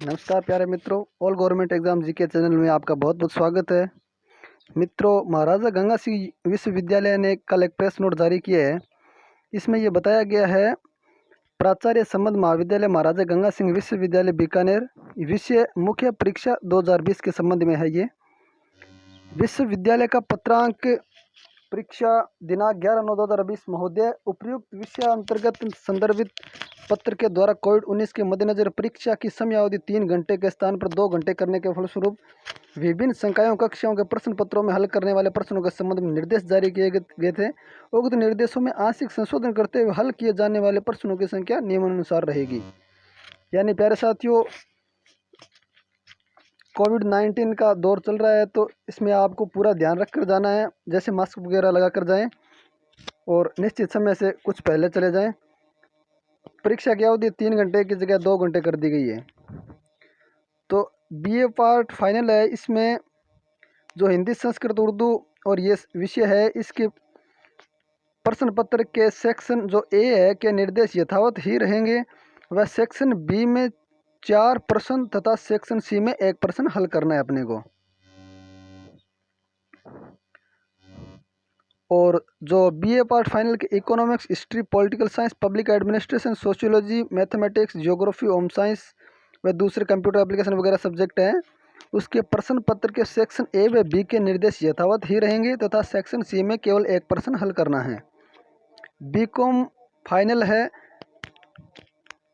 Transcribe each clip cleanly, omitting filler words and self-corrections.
नमस्कार प्यारे मित्रों, all government exam GK channel में आपका बहुत बहुत स्वागत है। मित्रों, महाराजा गंगा सिंह विश्वविद्यालय ने कल एक प्रेस नोट जारी किया है। इसमें यह बताया गया है, प्राचार्य संबंध महाविद्यालय महाराजा गंगा सिंह विश्वविद्यालय बीकानेर विषय मुख्य परीक्षा 2020 के संबंध में है। ये विश्वविद्यालय का पत्रांक परीक्षा दिनांक 11/9/2020 महोदय उपयुक्त विषय अंतर्गत संदर्भित पत्र के द्वारा कोविड-19 के मद्देनजर परीक्षा की समयावधि 3 घंटे के स्थान पर 2 घंटे करने के फलस्वरूप विभिन्न संकायों कक्षाओं के प्रश्न पत्रों में हल करने वाले प्रश्नों के संबंध में निर्देश जारी किए गए थे। उक्त निर्देशों में आंशिक संशोधन करते हुए हल किए जाने वाले प्रश्नों की संख्या निम्नानुसार रहेगी। यानी प्यारे साथियों, कोविड-19 का दौर चल रहा है, तो इसमें आपको पूरा ध्यान रख कर जाना है। जैसे मास्क वगैरह लगा कर जाएं और निश्चित समय से कुछ पहले चले जाएं। परीक्षा की अवधि 3 घंटे की जगह 2 घंटे कर दी गई है। तो बीए पार्ट फाइनल है। इसमें जो हिंदी, संस्कृत, उर्दू और ये विषय है, इसके प्रश्न पत्र के सेक्शन जो ए है के निर्देश यथावत ही रहेंगे। वह सेक्शन बी में 4 प्रश्न तथा सेक्शन सी में 1 प्रश्न हल करना है अपने को। और जो बीए पार्ट फाइनल के economics, history, political science, public administration, sociology, mathematics, geography, home science व दूसरे कंप्यूटर एप्लीकेशन वगैरह सब्जेक्ट हैं, उसके प्रश्न पत्र के सेक्शन ए व बी के निर्देश यथावत ही रहेंगे तथा सेक्शन सी में केवल 1 प्रश्न हल करना है। बीकॉम फाइनल है,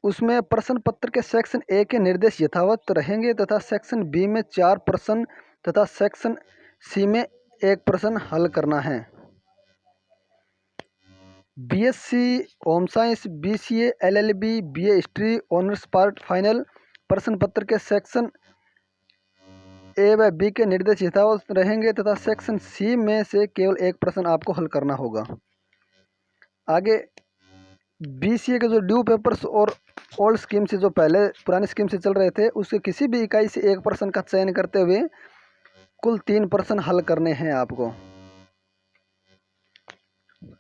उसमें प्रश्न पत्र के सेक्शन ए के निर्देश यथावत रहेंगे तथा सेक्शन बी में 4 प्रश्न तथा सेक्शन सी में 1 प्रश्न हल करना है। BSc home science, BCA, LLB, BA history honours part final प्रश्न पत्र के सेक्शन ए व बी के निर्देश यथावत रहेंगे तथा सेक्शन सी में से केवल 1 प्रश्न आपको हल करना होगा। आगे बीसीए के जो ड्यू पेपर्स और ओल्ड स्कीम से, जो पहले पुरानी स्कीम से चल रहे थे, उसके किसी भी इकाई से 1 प्रश्न का चयन करते हुए कुल 3 प्रश्न हल करने हैं आपको।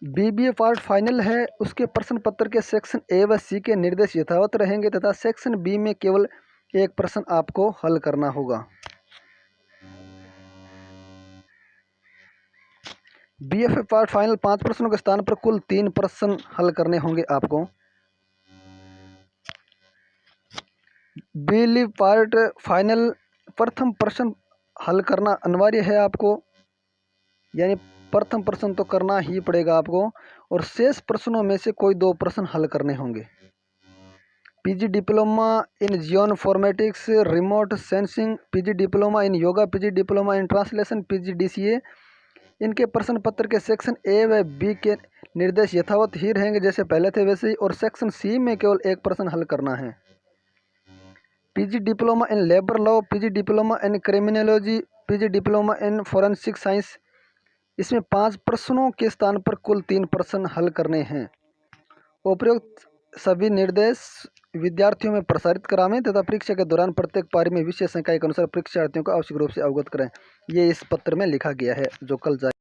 बीबीए पार्ट फाइनल है, उसके प्रश्न पत्र के सेक्शन ए व सी के निर्देश यथावत रहेंगे तथा सेक्शन बी में केवल 1 प्रश्न आपको हल करना होगा। बीएफए पार्ट फाइनल 5 प्रश्नों के स्थान पर कुल 3 प्रश्न हल करने होंगे आपको। बीली पार्ट फाइनल प्रथम प्रश्न हल करना अनिवार्य है आपको, यानी प्रथम प्रश्न तो करना ही पड़ेगा आपको, और शेष प्रश्नों में से कोई 2 प्रश्न हल करने होंगे। PG diploma in geoinformatics, remote sensing, PG diploma in yoga, PG diploma in translation, PGDCA, इनके प्रश्न पत्र के सेक्शन ए व बी के निर्देश यथावत ही रहेंगे जैसे पहले थे वैसे ही, और सेक्शन सी में केवल 1 प्रश्न हल करना है। PG diploma in labour law, PG diploma in criminology, PG diploma in forensic science, इसमें 5 प्रश्नों के स्थान पर कुल 3 प्रश्न हल करने हैं। उपयुक्त सभी निर्देश विद्यार्थियों में प्रसारित करावें तथा परीक्षा के दौरान प्रत्येक पारी में विषय संकाय के अनुसार परीक्षार्थियों को आवश्यक रूप से अवगत करें। ये इस पत्र में लिखा गया है जो कल जारी